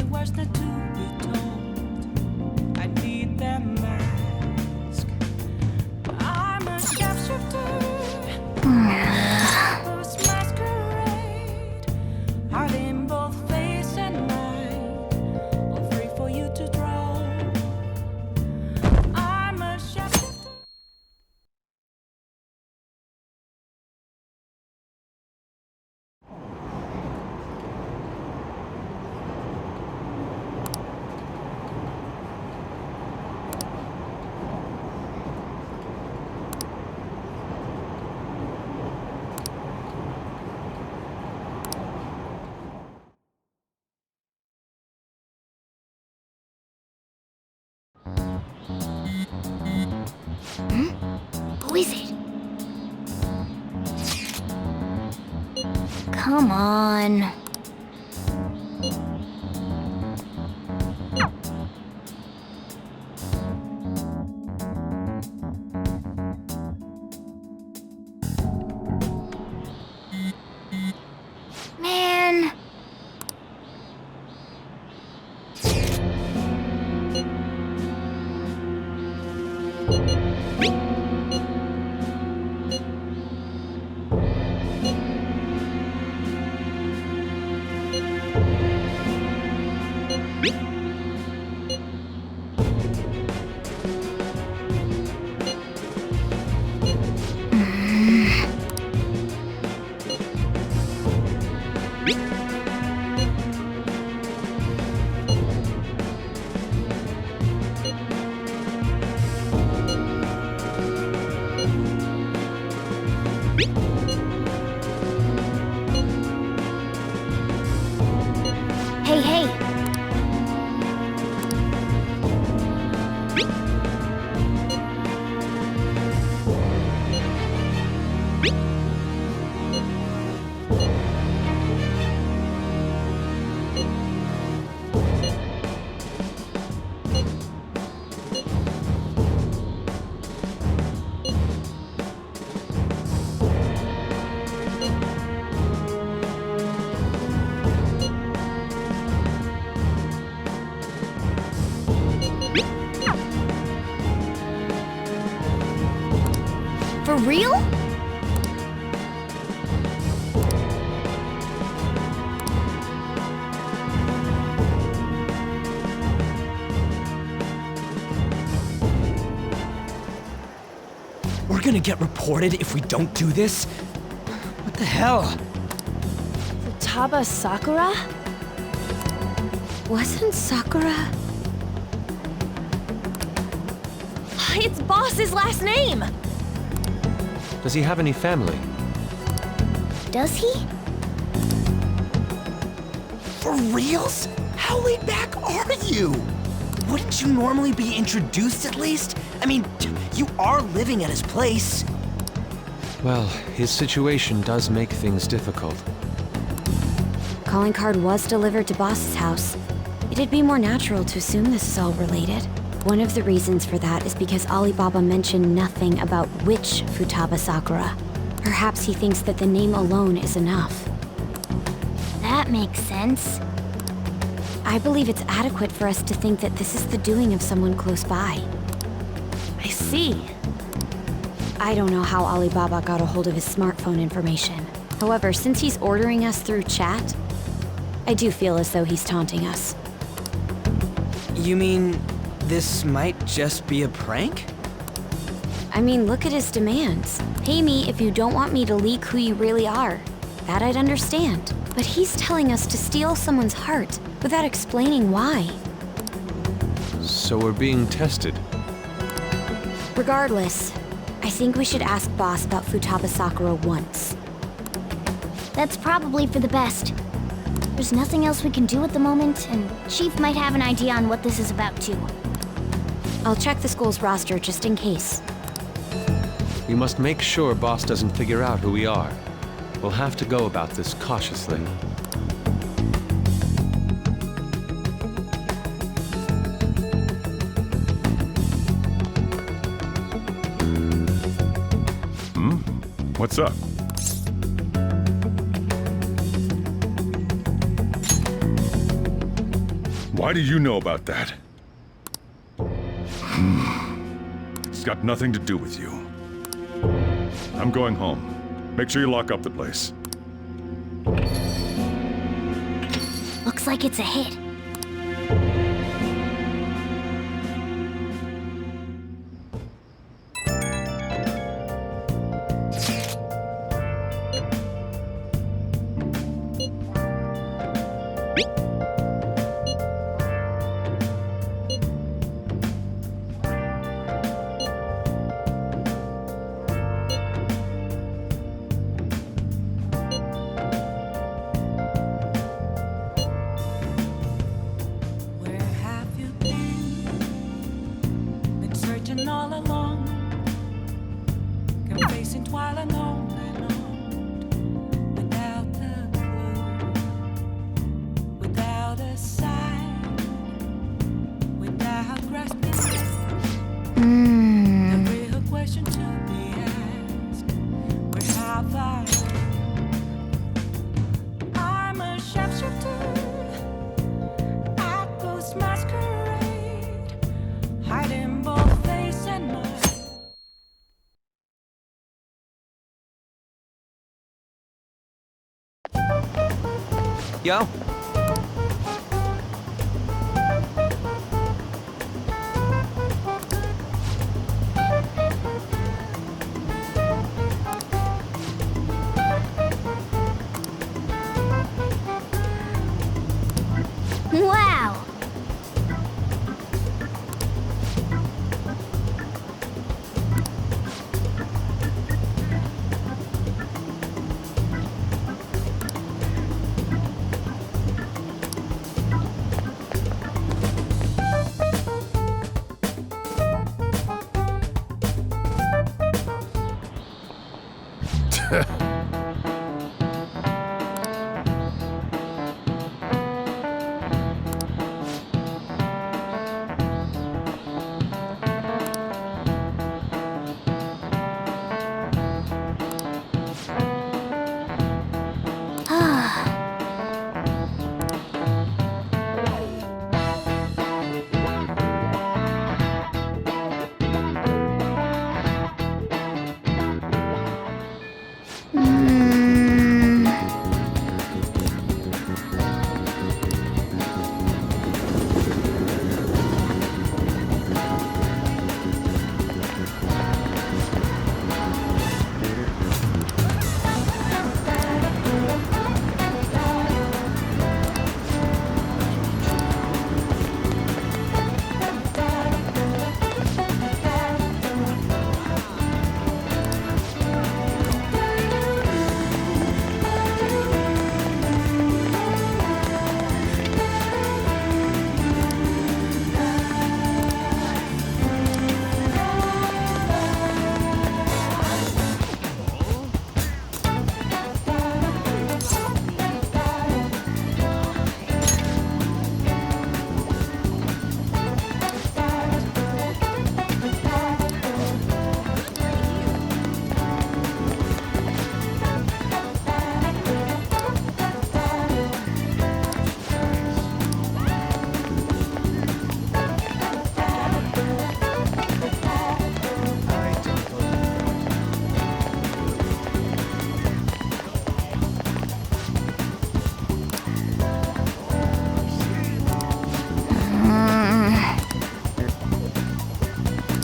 words not to be told. I need them mask. I'm a shapeshifter. Post masquerade. Heart in both face and mind. All free for you to draw. I'm a shapeshifter. Who is it? Come on. Man. Hey, hey. For real? We're gonna get reported if we don't do this? What the hell? Futaba Sakura? Wasn't Sakura? It's Boss's last name! Does he have any family? Does he? For reals? How laid back are you? Wouldn't you normally be introduced at least? I mean, you are living at his place. Well, his situation does make things difficult. Calling card was delivered to Boss's house. It'd be more natural to assume this is all related. One of the reasons for that is because Alibaba mentioned nothing about which Futaba Sakura. Perhaps he thinks that the name alone is enough. That makes sense. I believe it's adequate for us to think that this is the doing of someone close by. I see. I don't know how Alibaba got a hold of his smartphone information. However, since he's ordering us through chat, I do feel as though he's taunting us. You mean this might just be a prank? I mean, look at his demands. Pay me if you don't want me to leak who you really are. That I'd understand. But he's telling us to steal someone's heart without explaining why. So we're being tested. Regardless, I think we should ask Boss about Futaba Sakura once. That's probably for the best. There's nothing else we can do at the moment, and Chief might have an idea on what this is about too. I'll check the school's roster just in case. We must make sure Boss doesn't figure out who we are. We'll have to go about this cautiously. What's up? Why do you know about that? It's got nothing to do with you. I'm going home. Make sure you lock up the place. Looks like it's a hit. Where have you been? Been searching all along, confessing while alone and on, without the clue, without a sign, without grasping. The real question to be asked: where have I been? I'm a sharpshooter. Ghost masquerade, hiding both face and mind. Yo. Wow!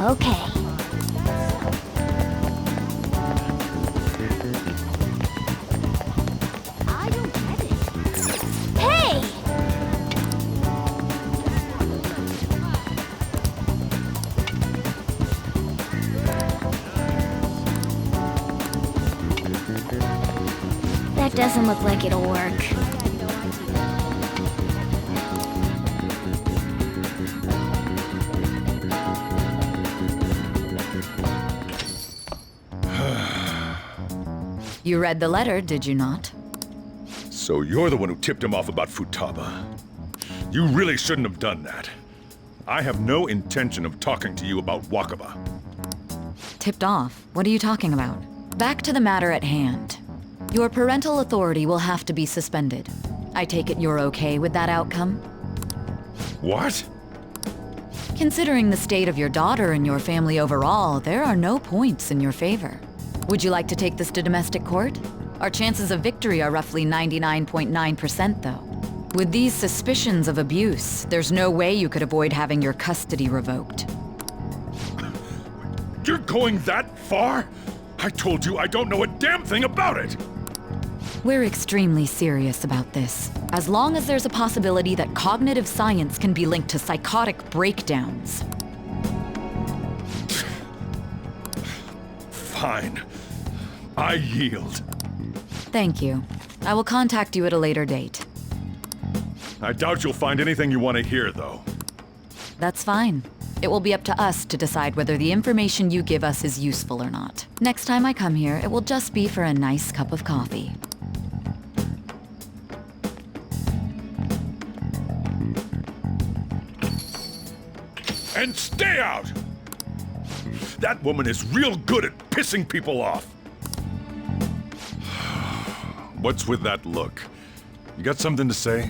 Okay. I don't get it. Hey! That doesn't look like it'll work. You read the letter, did you not? So you're the one who tipped him off about Futaba. You really shouldn't have done that. I have no intention of talking to you about Wakaba. Tipped off? What are you talking about? Back to the matter at hand. Your parental authority will have to be suspended. I take it you're okay with that outcome? What? Considering the state of your daughter and your family overall, there are no points in your favor. Would you like to take this to domestic court? Our chances of victory are roughly 99.9%, though. With these suspicions of abuse, there's no way you could avoid having your custody revoked. You're going that far? I told you I don't know a damn thing about it! We're extremely serious about this. As long as there's a possibility that cognitive science can be linked to psychotic breakdowns. Fine. I yield. Thank you. I will contact you at a later date. I doubt you'll find anything you want to hear, though. That's fine. It will be up to us to decide whether the information you give us is useful or not. Next time I come here, it will just be for a nice cup of coffee. And stay out! That woman is real good at pissing people off. What's with that look? You got something to say?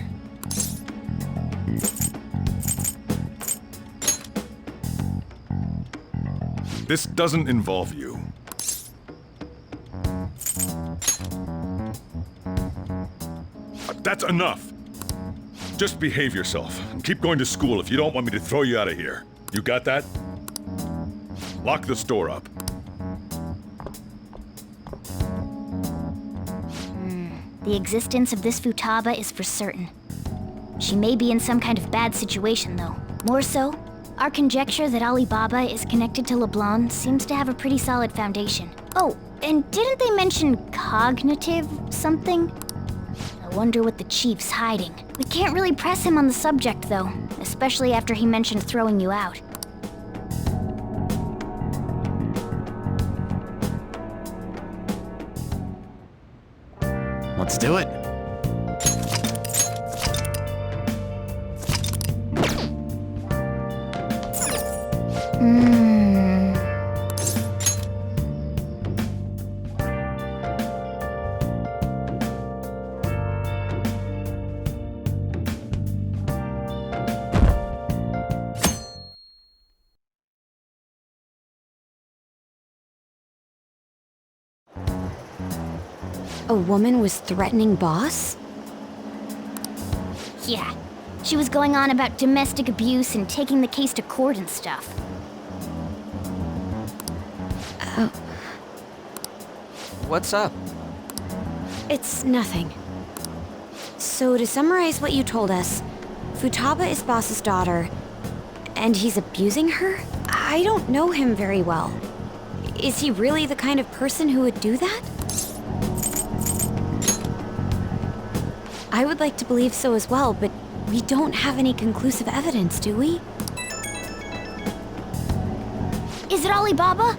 This doesn't involve you. That's enough. Just behave yourself and keep going to school if you don't want me to throw you out of here. You got that? Lock the store up. The existence of this Futaba is for certain. She may be in some kind of bad situation, though. More so, our conjecture that Alibaba is connected to LeBlanc seems to have a pretty solid foundation. Oh, and didn't they mention cognitive something? I wonder what the chief's hiding. We can't really press him on the subject, though, especially after he mentioned throwing you out. Let's do it. A woman was threatening Boss? Yeah, she was going on about domestic abuse and taking the case to court and stuff. What's up? It's nothing. So to summarize what you told us, Futaba is Boss's daughter, and he's abusing her? I don't know him very well. Is he really the kind of person who would do that? I would like to believe so as well, but we don't have any conclusive evidence, do we? Is it Alibaba?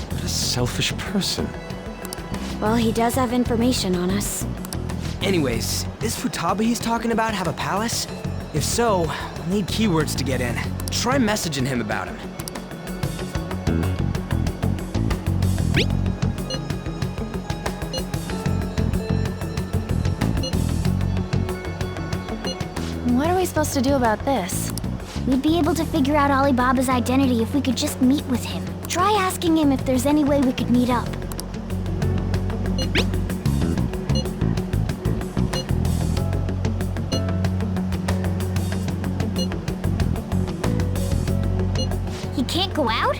What a selfish person. Well, he does have information on us. Anyways, does Futaba he's talking about have a palace? If so, we'll need keywords to get in. Try messaging him about him. What are we supposed to do about this? We'd be able to figure out Alibaba's identity if we could just meet with him. Try asking him if there's any way we could meet up. He can't go out?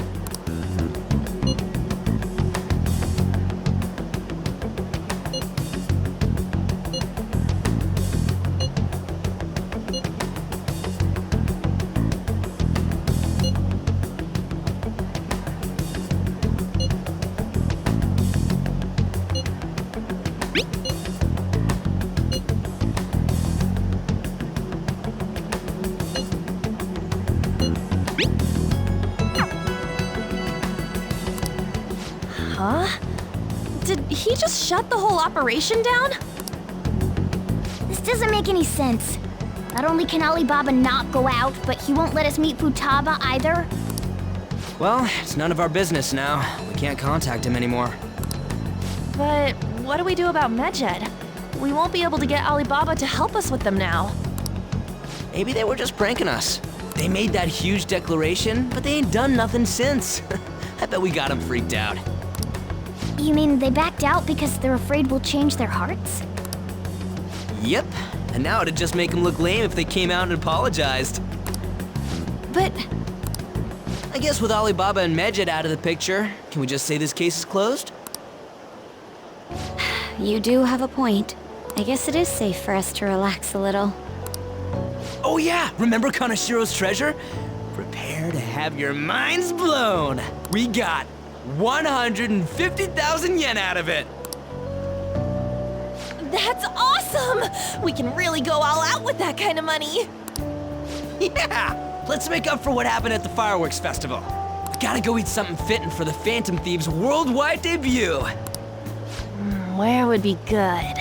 Huh? Did he just shut the whole operation down? This doesn't make any sense. Not only can Alibaba not go out, but he won't let us meet Futaba either. Well, it's none of our business now. We can't contact him anymore. But what do we do about Medjed? We won't be able to get Alibaba to help us with them now. Maybe they were just pranking us. They made that huge declaration, but they ain't done nothing since. I bet we got them freaked out. You mean they backed out because they're afraid we'll change their hearts? Yep, and now it'd just make them look lame if they came out and apologized. But I guess with Alibaba and Medjed out of the picture, can we just say this case is closed? You do have a point. I guess it is safe for us to relax a little. Oh yeah, remember Kanashiro's treasure? Prepare to have your minds blown. We got 150,000 yen out of it. that's awesome! We can really go all out with that kind of money. Yeah, let's make up for what happened at the fireworks festival. We gotta go eat something fitting for the Phantom Thieves' worldwide debut. Where would be good?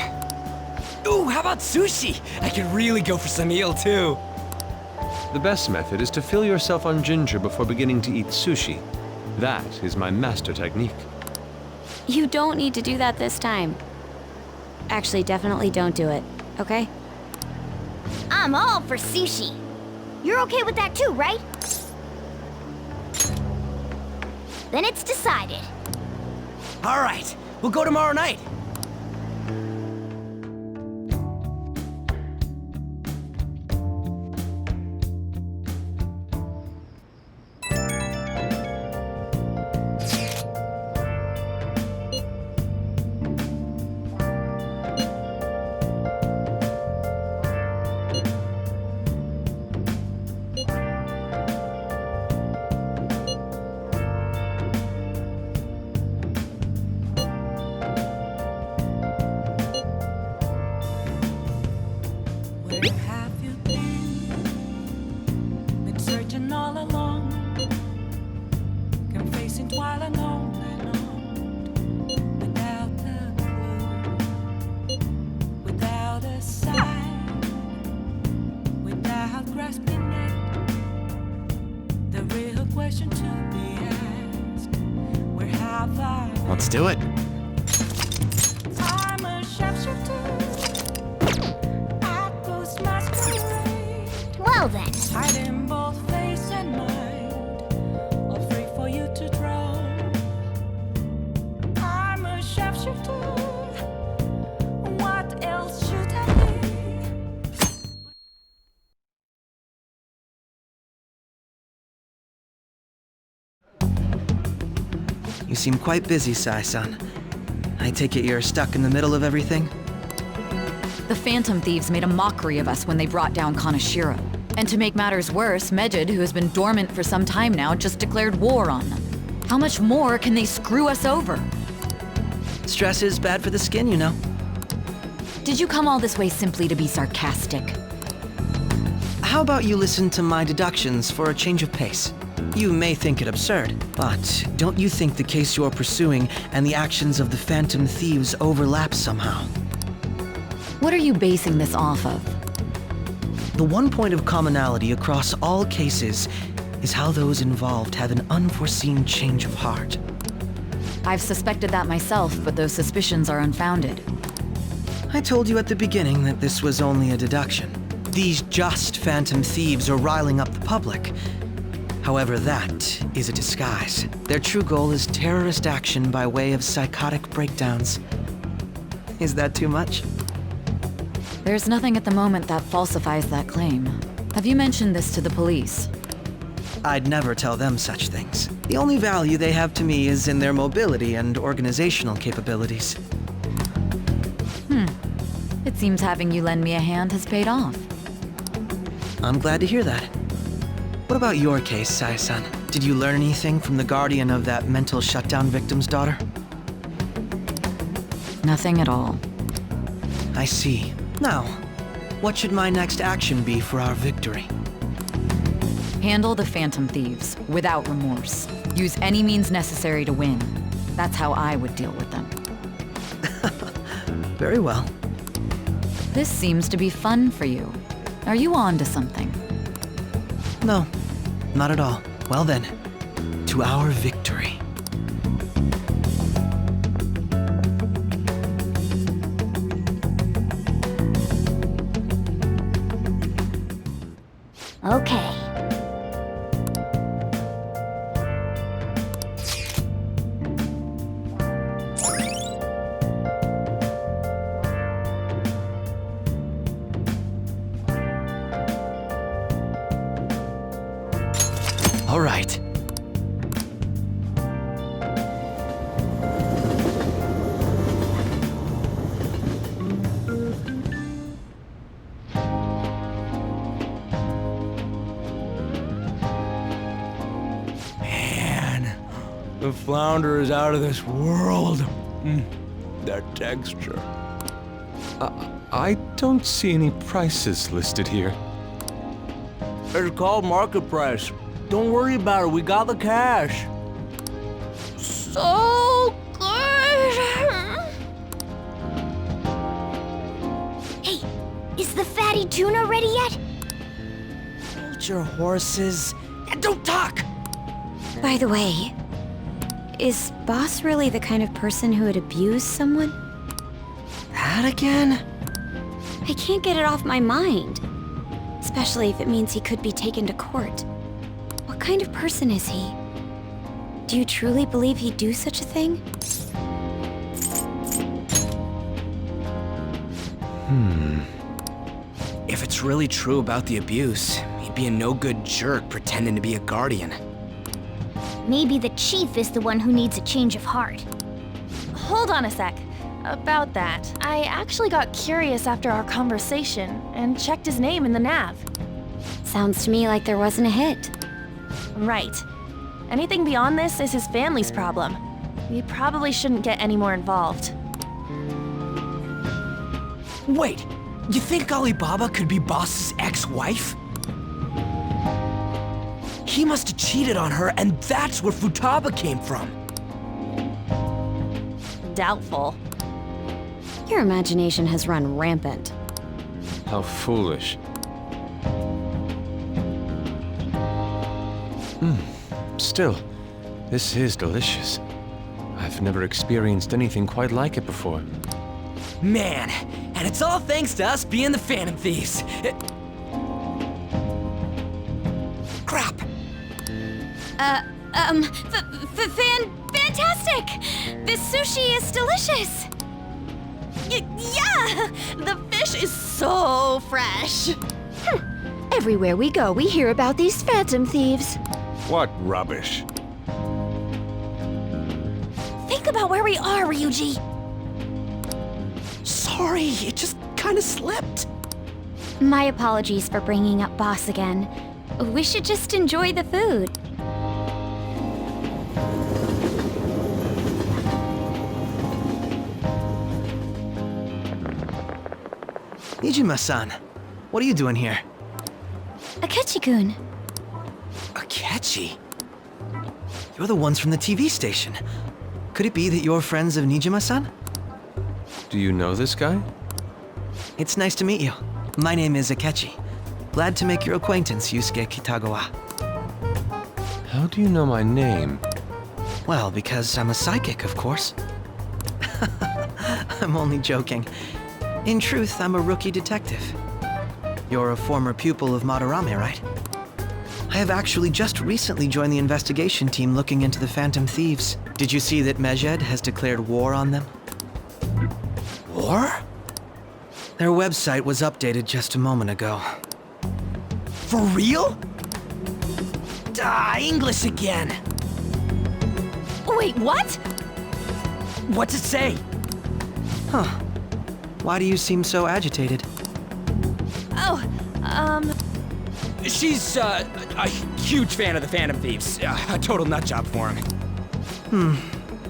Ooh, how about sushi? I could really go for some eel too. The best method is to fill yourself on ginger before beginning to eat sushi. That is my master technique. You don't need to do that this time. Actually, definitely don't do it, okay? I'm all for sushi. You're okay with that too, right? Then it's decided. All right, we'll go tomorrow night. Where have you been? Been searching all along, confessing while alone and on, without a clue, without a sign, without grasping it. The real question to be asked: where have I been? Let's do it. I'm a sharpshooter. Well then. Hiding both face and mind, all free for you to draw. I'm a sharpshooter. What else should I be? You seem quite busy, Sai-san. I take it you're stuck in the middle of everything? The Phantom Thieves made a mockery of us when they brought down Kanashiro. And to make matters worse, Medjed, who has been dormant for some time now, just declared war on them. How much more can they screw us over? Stress is bad for the skin, you know. Did you come all this way simply to be sarcastic? How about you listen to my deductions for a change of pace? You may think it absurd, but don't you think the case you're pursuing and the actions of the Phantom Thieves overlap somehow? What are you basing this off of? The one point of commonality across all cases is how those involved have an unforeseen change of heart. I've suspected that myself, but those suspicions are unfounded. I told you at the beginning that this was only a deduction. These just Phantom Thieves are riling up the public. However, that is a disguise. Their true goal is terrorist action by way of psychotic breakdowns. Is that too much? There's nothing at the moment that falsifies that claim. Have you mentioned this to the police? I'd never tell them such things. The only value they have to me is in their mobility and organizational capabilities. It seems having you lend me a hand has paid off. I'm glad to hear that. What about your case, Sai-san? Did you learn anything from the guardian of that mental shutdown victim's daughter? Nothing at all. I see. Now, what should my next action be for our victory? Handle the Phantom Thieves without remorse. Use any means necessary to win. That's how I would deal with them. Very well. This seems to be fun for you. Are you on to something? No, not at all. Well then, to our victory. Okay. All right. Man, the flounder is out of this world. That texture. I don't see any prices listed here. It's called market price. Don't worry about it, we got the cash. So good! Hey, is the fatty tuna ready yet? Hold your horses and don't talk! By the way, is Boss really the kind of person who would abuse someone? That again? I can't get it off my mind. Especially if it means he could be taken to court. What kind of person is he? Do you truly believe he'd do such a thing? If it's really true about the abuse, he'd be a no-good jerk pretending to be a guardian. Maybe the chief is the one who needs a change of heart. Hold on a sec. About that, I actually got curious after our conversation and checked his name in the nav. Sounds to me like there wasn't a hit. Right. Anything beyond this is his family's problem. We probably shouldn't get any more involved. Wait, you think Alibaba could be Boss's ex-wife? He must have cheated on her, and that's where Futaba came from. Doubtful. Your imagination has run rampant. How foolish. Still, this is delicious. I've never experienced anything quite like it before. Man, and it's all thanks to us being the Phantom Thieves. Crap. Fantastic! This sushi is delicious! Yeah! The fish is so fresh! Everywhere we go, we hear about these phantom thieves. What rubbish. Think about where we are, Ryuji! Sorry, it just kind of slipped. My apologies for bringing up Boss again. We should just enjoy the food. Nijima-san, what are you doing here? Akechi-kun. Akechi? You're the ones from the TV station. Could it be that you're friends of Nijima-san? Do you know this guy? It's nice to meet you. My name is Akechi. Glad to make your acquaintance, Yusuke Kitagawa. How do you know my name? Well, because I'm a psychic, of course. I'm only joking. In truth, I'm a rookie detective. You're a former pupil of Madarame, right? I have actually just recently joined the investigation team looking into the Phantom Thieves. Did you see that Mejed has declared war on them? War? Their website was updated just a moment ago. For real? English again. Wait, what? What's it say? Huh. Why do you seem so agitated? Oh, She's, a huge fan of the Phantom Thieves. A total nutjob for him.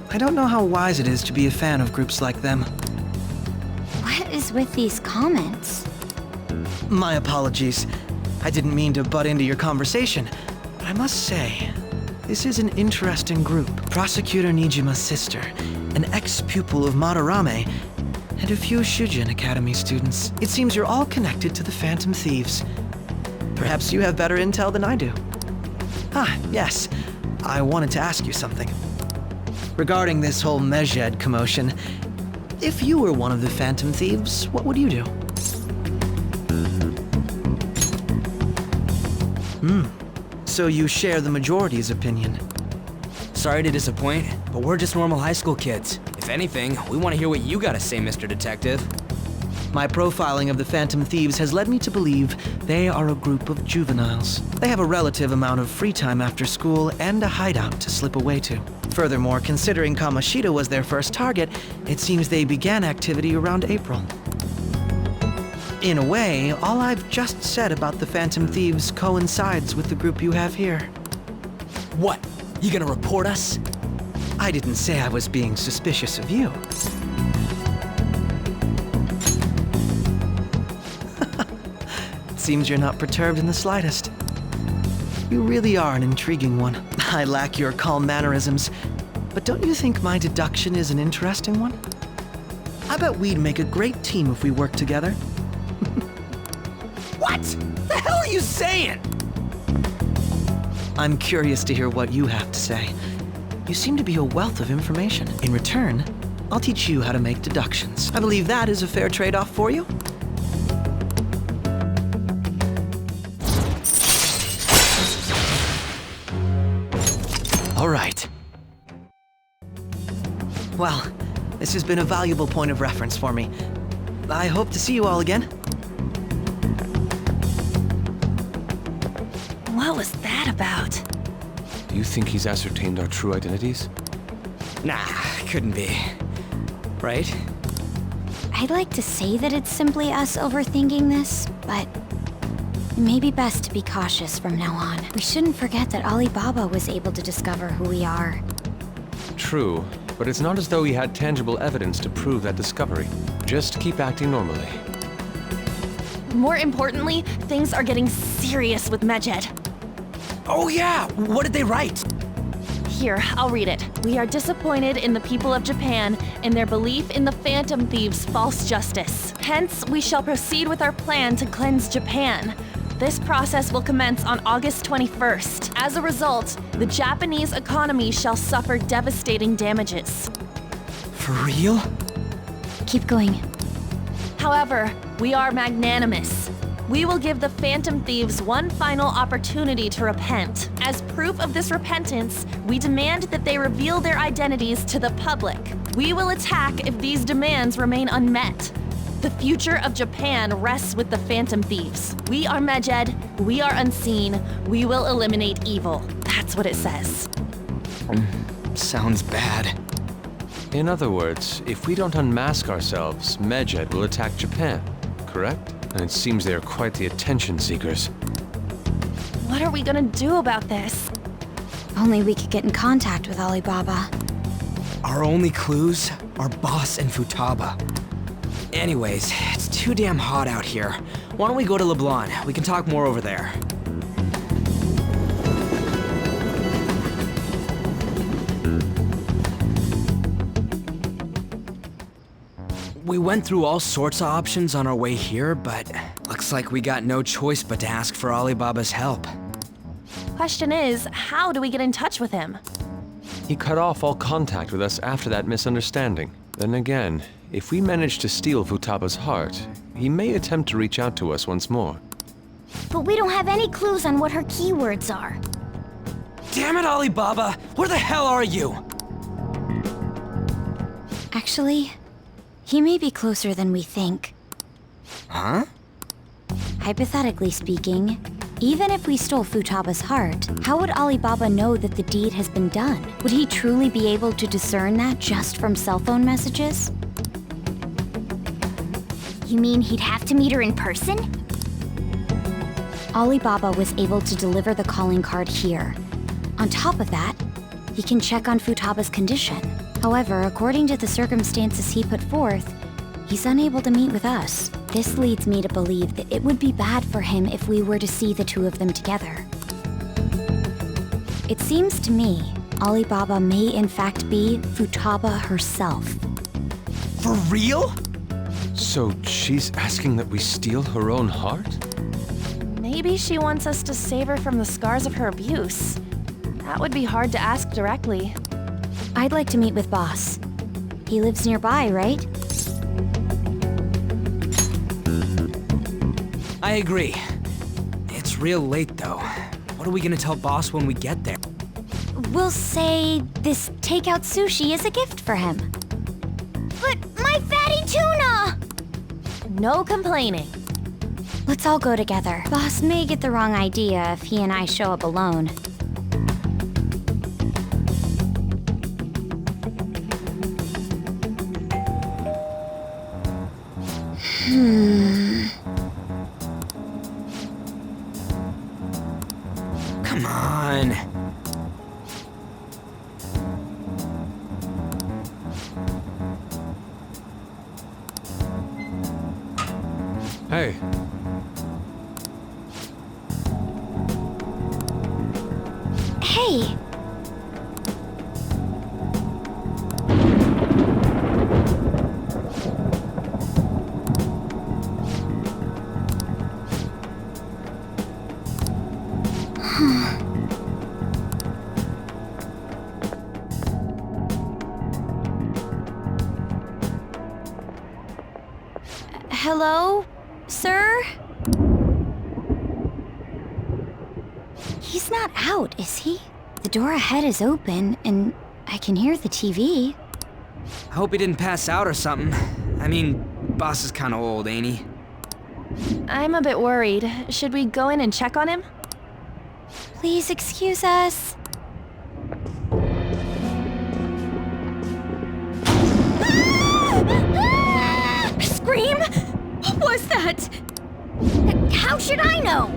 I don't know how wise it is to be a fan of groups like them. What is with these comments? My apologies. I didn't mean to butt into your conversation, but I must say, this is an interesting group. Prosecutor Nijima's sister, an ex-pupil of Madarame, and a few Shujin Academy students. It seems you're all connected to the Phantom Thieves. Perhaps you have better intel than I do. Ah, yes. I wanted to ask you something. Regarding this whole Mejed commotion, if you were one of the Phantom Thieves, what would you do? So you share the majority's opinion. Sorry to disappoint, but we're just normal high school kids. If anything, we want to hear what you gotta say, Mr. Detective. My profiling of the Phantom Thieves has led me to believe they are a group of juveniles. They have a relative amount of free time after school and a hideout to slip away to. Furthermore, considering Kamoshida was their first target, it seems they began activity around April. In a way, all I've just said about the Phantom Thieves coincides with the group you have here. What? You gonna report us? I didn't say I was being suspicious of you. It seems you're not perturbed in the slightest. You really are an intriguing one. I lack your calm mannerisms, but don't you think my deduction is an interesting one? I bet we'd make a great team if we worked together. What? The hell are you saying? I'm curious to hear what you have to say. You seem to be a wealth of information. In return, I'll teach you how to make deductions. I believe that is a fair trade-off for you. All right. Well, this has been a valuable point of reference for me. I hope to see you all again. What was that about? Do you think he's ascertained our true identities? Nah, couldn't be. Right? I'd like to say that it's simply us overthinking this, but it may be best to be cautious from now on. We shouldn't forget that Alibaba was able to discover who we are. True, but it's not as though he had tangible evidence to prove that discovery. Just keep acting normally. More importantly, things are getting serious with Mejed. Oh yeah, what did they write? Here, I'll read it. We are disappointed in the people of Japan in their belief in the Phantom Thieves' false justice. Hence, we shall proceed with our plan to cleanse Japan. This process will commence on August 21st. As a result, the Japanese economy shall suffer devastating damages. For real? Keep going. However, we are magnanimous. We will give the Phantom Thieves one final opportunity to repent. As proof of this repentance, we demand that they reveal their identities to the public. We will attack if these demands remain unmet. The future of Japan rests with the Phantom Thieves. We are Mejed, we are unseen, we will eliminate evil. That's what it says. Sounds bad. In other words, if we don't unmask ourselves, Mejed will attack Japan, correct? And it seems they are quite the attention seekers. What are we gonna do about this? Only we could get in contact with Alibaba. Our only clues are Boss and Futaba. Anyways, it's too damn hot out here. Why don't we go to LeBlanc? We can talk more over there. We went through all sorts of options on our way here, but looks like we got no choice but to ask for Alibaba's help. Question is, how do we get in touch with him? He cut off all contact with us after that misunderstanding. Then again, if we manage to steal Futaba's heart, he may attempt to reach out to us once more. But we don't have any clues on what her keywords are. Damn it, Alibaba! Where the hell are you? Actually, he may be closer than we think. Huh? Hypothetically speaking, even if we stole Futaba's heart, how would Alibaba know that the deed has been done? Would he truly be able to discern that just from cell phone messages? You mean he'd have to meet her in person? Alibaba was able to deliver the calling card here. On top of that, he can check on Futaba's condition. However, according to the circumstances he put forth, he's unable to meet with us. This leads me to believe that it would be bad for him if we were to see the two of them together. It seems to me Alibaba may in fact be Futaba herself. For real? So she's asking that we steal her own heart? Maybe she wants us to save her from the scars of her abuse. That would be hard to ask directly. I'd like to meet with Boss. He lives nearby, right? I agree. It's real late, though. What are we gonna tell Boss when we get there? We'll say this takeout sushi is a gift for him. But my fatty tuna! No complaining. Let's all go together. Boss may get the wrong idea if he and I show up alone. Come on. Hey, Hey! Hello, sir? He's not out, is he? The door ahead is open, and I can hear the TV. I hope he didn't pass out or something. I mean, Boss is kinda old, ain't he? I'm a bit worried. Should we go in and check on him? Please excuse us. Scream? What was that? How should I know?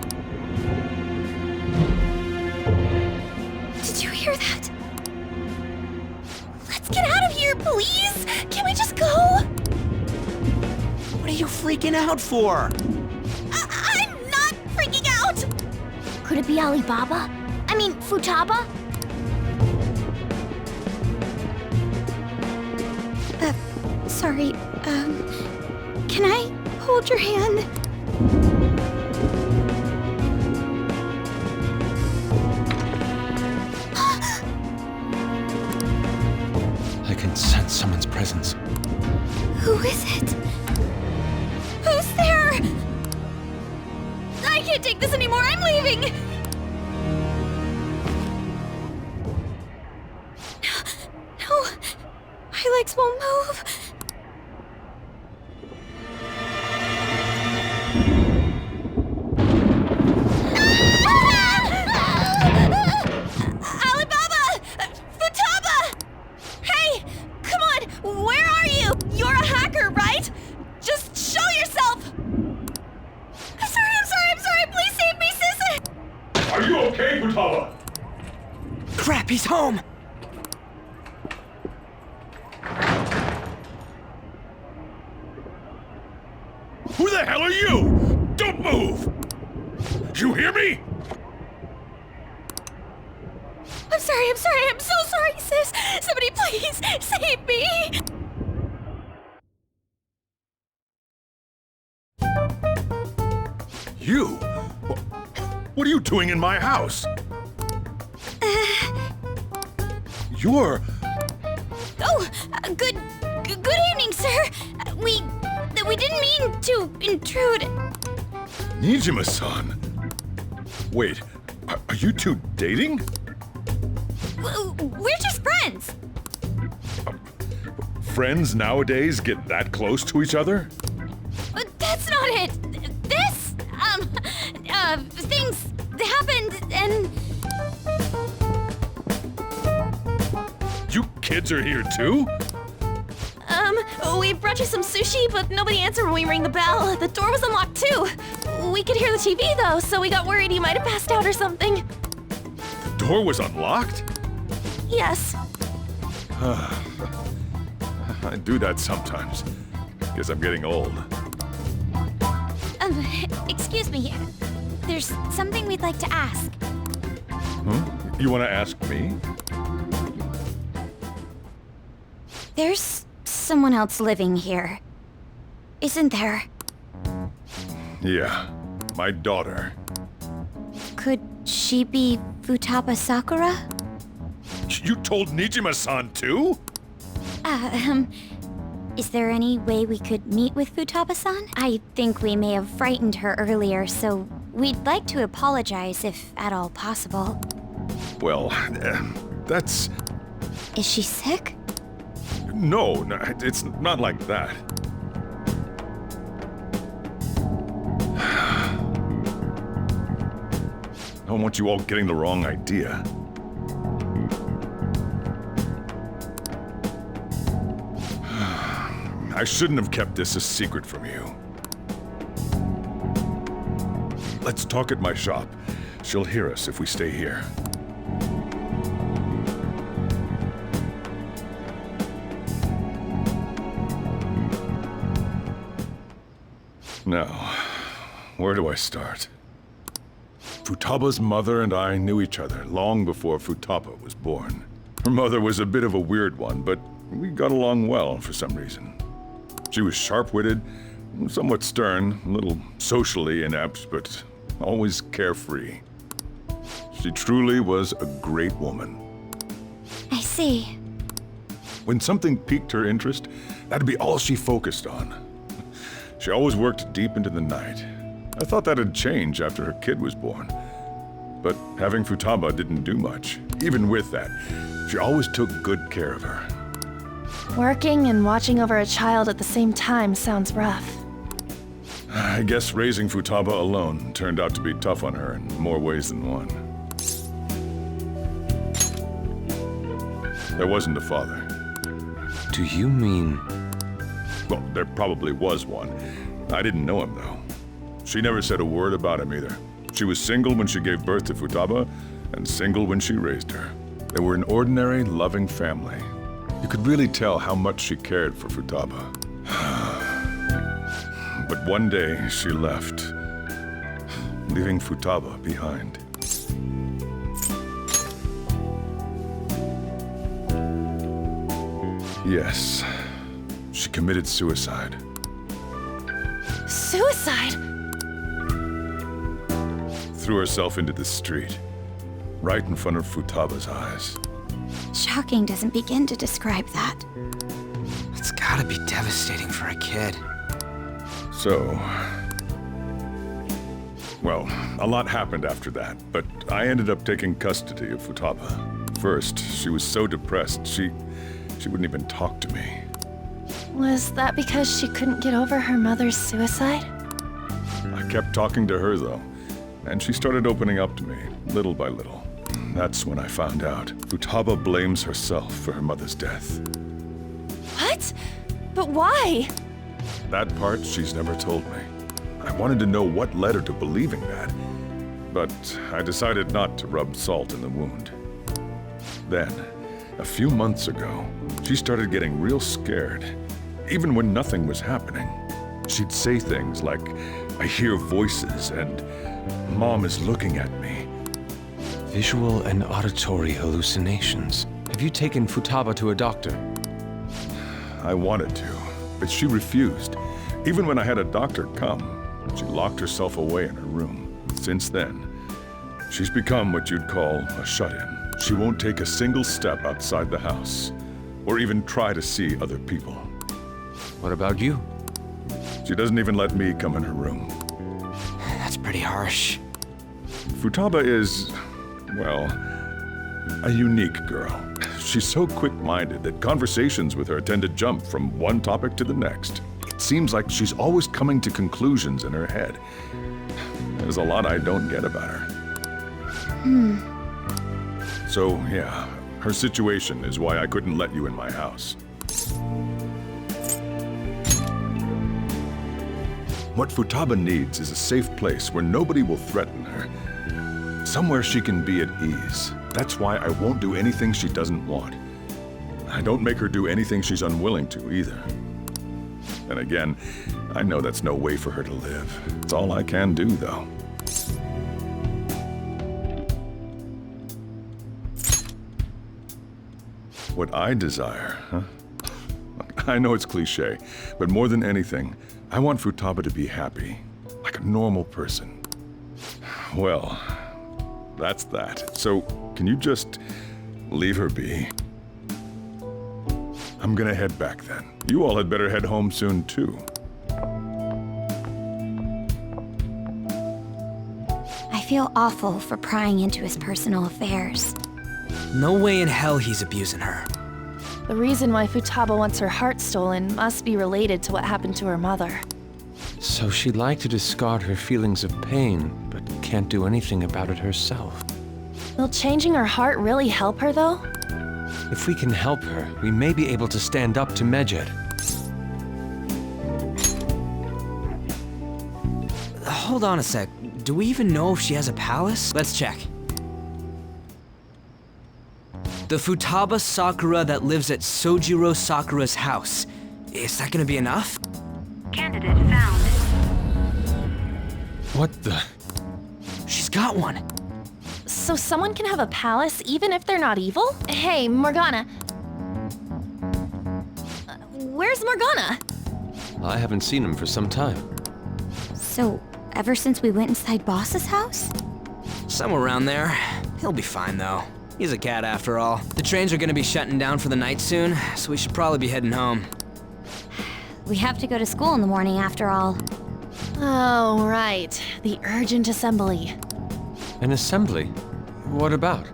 Did you hear that? Let's get out of here, please! Can we just go? What are you freaking out for? I'm not freaking out! Could it be Alibaba? I mean, Futaba? Sorry, can I hold your hand? I can sense someone's presence. Who is it? Who's there? I can't take this anymore, I'm leaving! No, my legs won't move. Alibaba! Futaba! Hey! Come on! Where are you? You're a hacker, right? Just show yourself! I'm sorry! Please save me, sis! Are you okay, Futaba? Crap, he's home! Who the hell are you? Don't move! You hear me? I'm so sorry, sis! Somebody please save me! You? What are you doing in my house? You're... Oh, good evening, sir. We didn't mean to intrude. Nijima-san. Wait, are you two dating? We're just friends. Friends nowadays get that close to each other? That's not it. This, things happened and... You kids are here too? We brought you some sushi, but nobody answered when we rang the bell. The door was unlocked too. We could hear the TV though, so we got worried he might have passed out or something. The door was unlocked? Yes. I do that sometimes. Guess I'm getting old. Excuse me. There's something we'd like to ask. You want to ask me? There's someone else living here. isn't there? Yeah, my daughter. Could she be Futaba Sakura? You told Nijima-san too? Is there any way we could meet with Futaba-san? I think we may have frightened her earlier, so we'd like to apologize if at all possible. Well, that's... Is she sick? No, it's not like that. I don't want you all getting the wrong idea. I shouldn't have kept this a secret from you. Let's talk at my shop. She'll hear us if we stay here. Now, where do I start? Futaba's mother and I knew each other long before Futaba was born. Her mother was a bit of a weird one, but we got along well for some reason. She was sharp-witted, somewhat stern, a little socially inept, but always carefree. She truly was a great woman. I see. When something piqued her interest, that'd be all she focused on. She always worked deep into the night. I thought that'd change after her kid was born. But having Futaba didn't do much. Even with that, she always took good care of her. Working and watching over a child at the same time sounds rough. I guess raising Futaba alone turned out to be tough on her in more ways than one. There wasn't a father. Do you mean... Well, there probably was one. I didn't know him, though. She never said a word about him either. She was single when she gave birth to Futaba, and single when she raised her. They were an ordinary, loving family. You could really tell how much she cared for Futaba. But one day, she left, leaving Futaba behind. Yes, she committed suicide. Suicide? Threw herself into the street, right in front of Futaba's eyes. Shocking doesn't begin to describe that. It's gotta be devastating for a kid. So... Well, a lot happened after that, but I ended up taking custody of Futaba. First, she was so depressed, she wouldn't even talk to me. Was that because she couldn't get over her mother's suicide? I kept talking to her, though, and she started opening up to me, little by little. That's when I found out. Futaba blames herself for her mother's death. What? But why? That part she's never told me. I wanted to know what led her to believing that, but I decided not to rub salt in the wound. Then, a few months ago, she started getting real scared, even when nothing was happening. She'd say things like, "I hear voices," and "Mom is looking at me." Visual and auditory hallucinations. Have you taken Futaba to a doctor? I wanted to, but she refused. Even when I had a doctor come, she locked herself away in her room. Since then, she's become what you'd call a shut-in. She won't take a single step outside the house, or even try to see other people. What about you? She doesn't even let me come in her room. That's pretty harsh. Futaba is, well, a unique girl. She's so quick-minded that conversations with her tend to jump from one topic to the next. It seems like she's always coming to conclusions in her head. There's a lot I don't get about her. So, yeah, her situation is why I couldn't let you in my house. What Futaba needs is a safe place where nobody will threaten her. Somewhere she can be at ease. That's why I won't do anything she doesn't want. I don't make her do anything she's unwilling to, either. And again, I know that's no way for her to live. It's all I can do, though. What I desire, huh? I know it's cliché, but more than anything, I want Futaba to be happy, like a normal person. Well, that's that. So, can you just leave her be? I'm gonna head back then. You all had better head home soon, too. I feel awful for prying into his personal affairs. No way in hell he's abusing her. The reason why Futaba wants her heart stolen must be related to what happened to her mother. So she'd like to discard her feelings of pain, but can't do anything about it herself. Will changing her heart really help her, though? If we can help her, we may be able to stand up to Medjed. Hold on a sec. Do we even know if she has a palace? Let's check. The Futaba Sakura that lives at Sojiro Sakura's house. Is that gonna be enough? Candidate found. What the? She's got one. So someone can have a palace even if they're not evil? Hey, Morgana. Where's Morgana? I haven't seen him for some time. So, ever since we went inside Boss's house? Somewhere around there. He'll be fine though. He's a cat after all. The trains are gonna be shutting down for the night soon, so we should probably be heading home. We have to go to school in the morning after all. Oh, right. The urgent assembly. An assembly? What about?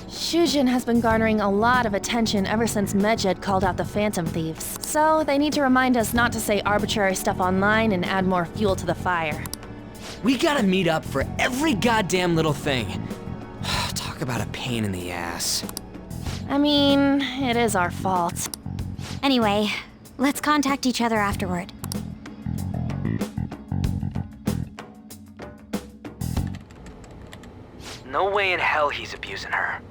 Shujin has been garnering a lot of attention ever since Medjed called out the Phantom Thieves. So they need to remind us not to say arbitrary stuff online and add more fuel to the fire. We gotta meet up for every goddamn little thing. Talk about a pain in the ass. I mean, it is our fault. Anyway, let's contact each other afterward. No way in hell he's abusing her.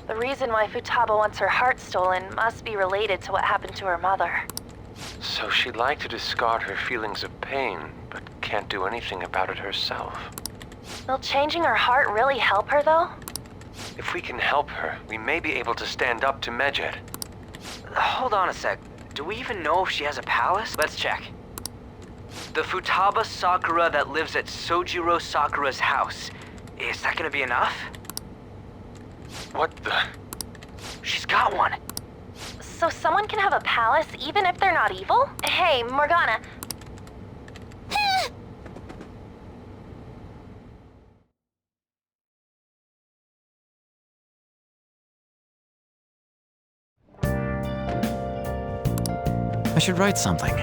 The reason why Futaba wants her heart stolen must be related to what happened to her mother. So she'd like to discard her feelings of pain, but can't do anything about it herself. Will changing her heart really help her, though? If we can help her, we may be able to stand up to Medjed. Hold on a sec. Do we even know if she has a palace? Let's check. The Futaba Sakura that lives at Sojiro Sakura's house. Is that gonna be enough? What the? She's got one. So someone can have a palace even if they're not evil? Hey, Morgana. I should write something.